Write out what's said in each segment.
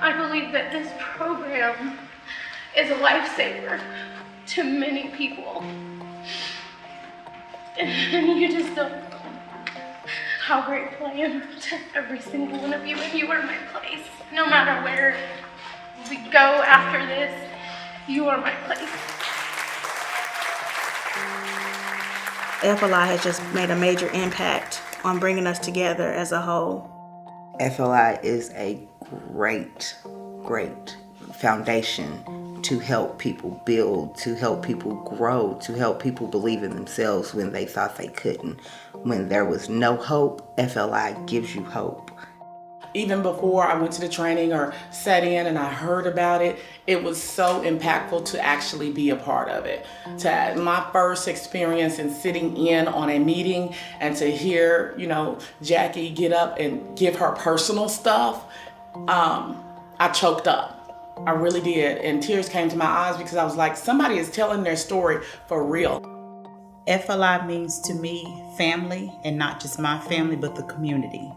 I believe that this program is a lifesaver to many people. And you just don't know how grateful I am to every single one of you, and you are my place. No matter where we go after this, you are my place. FLI has just made a major impact on bringing us together as a whole. FLI is a great foundation to help people build, to help people grow, to help people believe in themselves when they thought they couldn't. When there was no hope, FLI gives you hope. Even before I went to the training or sat in and I heard about it, it was so impactful to actually be a part of it. To my first experience in sitting in on a meeting and to hear, Jackie get up and give her personal stuff, I choked up. I really did. And tears came to my eyes because I was like, somebody is telling their story for real. FLI means to me family, and not just my family, but the community.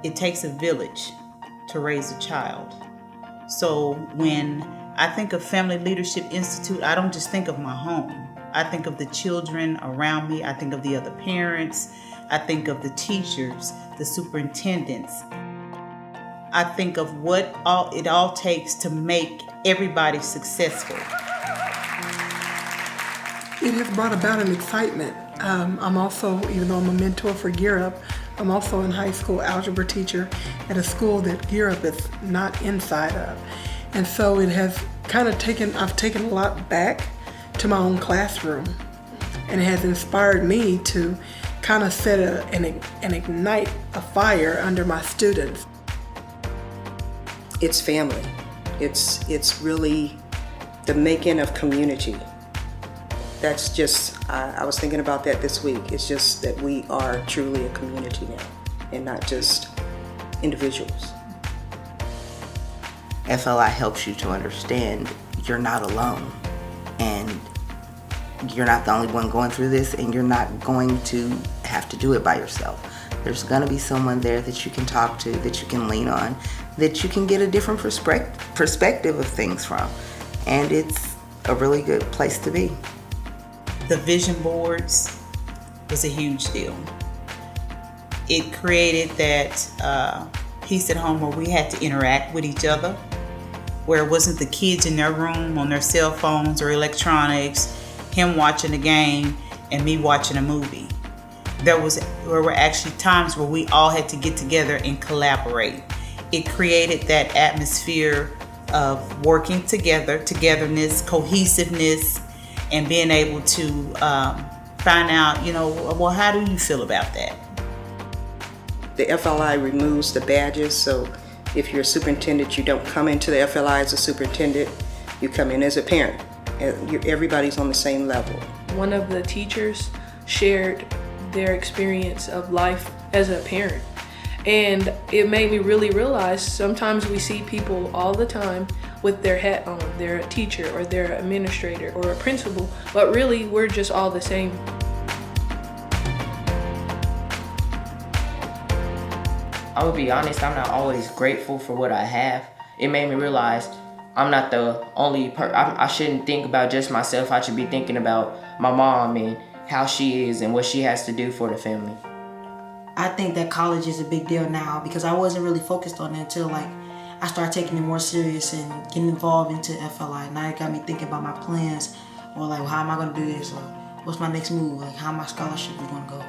It takes a village to raise a child. So when I think of Family Leadership Institute, I don't just think of my home. I think of the children around me. I think of the other parents. I think of the teachers, the superintendents. I think of what it all takes to make everybody successful. It has brought about an excitement. I'm also, even though I'm a mentor for Gear Up, I'm also a high school algebra teacher at a school that Gear Up is not inside of. And so it has kind of I've taken a lot back to my own classroom. And it has inspired me to kind of set and ignite a fire under my students. It's family. It's really the making of community. That's just, I was thinking about that this week. It's just that we are truly a community now and not just individuals. FLI helps you to understand you're not alone, and you're not the only one going through this, and you're not going to have to do it by yourself. There's going to be someone there that you can talk to, that you can lean on, that you can get a different perspective of things from. And it's a really good place to be. The vision boards was a huge deal. It created that piece at home where we had to interact with each other, where it wasn't the kids in their room on their cell phones or electronics, him watching a game and me watching a movie. There were actually times where we all had to get together and collaborate. It created that atmosphere of working together, togetherness, cohesiveness, and being able to find out, well, how do you feel about that? The FLI removes the badges, so if you're a superintendent, you don't come into the FLI as a superintendent, you come in as a parent. Everybody's on the same level. One of the teachers shared their experience of life as a parent. And it made me really realize sometimes we see people all the time with their hat on. They're a teacher or they're an administrator or a principal, but really we're just all the same. I would be honest, I'm not always grateful for what I have. It made me realize I'm not the only I shouldn't think about just myself. I should be thinking about my mom and how she is and what she has to do for the family. I think that college is a big deal now because I wasn't really focused on it until I started taking it more serious and getting involved into FLI. Now it got me thinking about my plans, or how am I going to do this, or what's my next move, how my scholarship is going to go.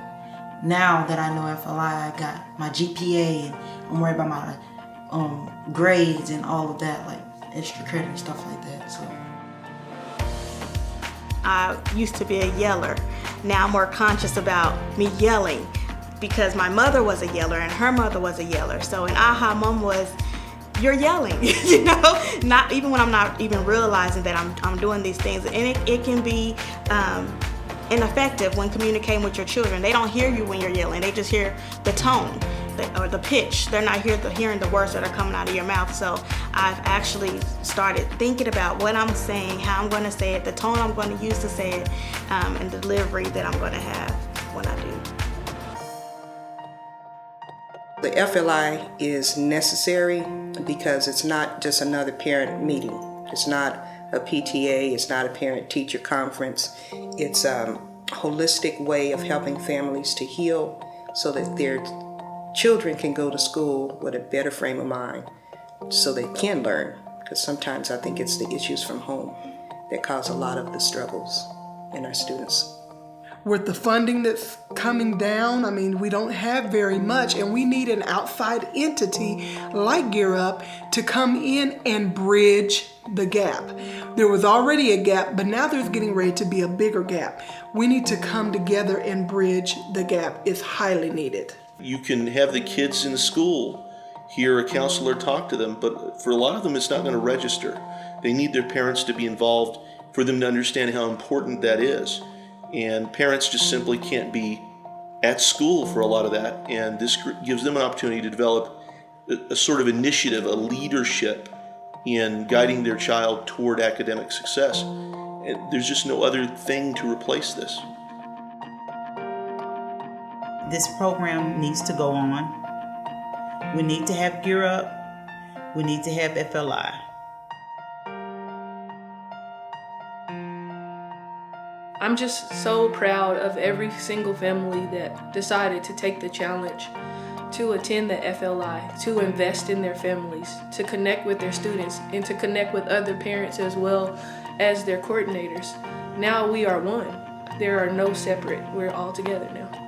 Now that I know FLI, I got my GPA and I'm worried about my grades and all of that, extra credit and stuff like that. So I used to be a yeller. Now I'm more conscious about me yelling, because my mother was a yeller and her mother was a yeller. So an aha moment was, you're yelling, not even when I'm not even realizing that I'm doing these things. And it can be ineffective when communicating with your children. They don't hear you when you're yelling. They just hear the tone or the pitch. They're not hearing the words that are coming out of your mouth. So I've actually started thinking about what I'm saying, how I'm going to say it, the tone I'm going to use to say it, and the delivery that I'm going to have when I do. The FLI is necessary because it's not just another parent meeting. It's not a PTA, it's not a parent-teacher conference. It's a holistic way of helping families to heal so that their children can go to school with a better frame of mind so they can learn. Because sometimes I think it's the issues from home that cause a lot of the struggles in our students. With the funding that's coming down, I mean, we don't have very much, and we need an outside entity like Gear Up to come in and bridge the gap. There was already a gap, but now there's getting ready to be a bigger gap. We need to come together and bridge the gap. It's highly needed. You can have the kids in school hear a counselor talk to them, but for a lot of them, it's not going to register. They need their parents to be involved for them to understand how important that is. And parents just simply can't be at school for a lot of that, and this gives them an opportunity to develop a sort of initiative, a leadership in guiding their child toward academic success. And there's just no other thing to replace this. This program needs to go on. We need to have Gear Up. We need to have FLI. I'm just so proud of every single family that decided to take the challenge to attend the FLI, to invest in their families, to connect with their students, and to connect with other parents as well as their coordinators. Now we are one. There are no separate. We're all together now.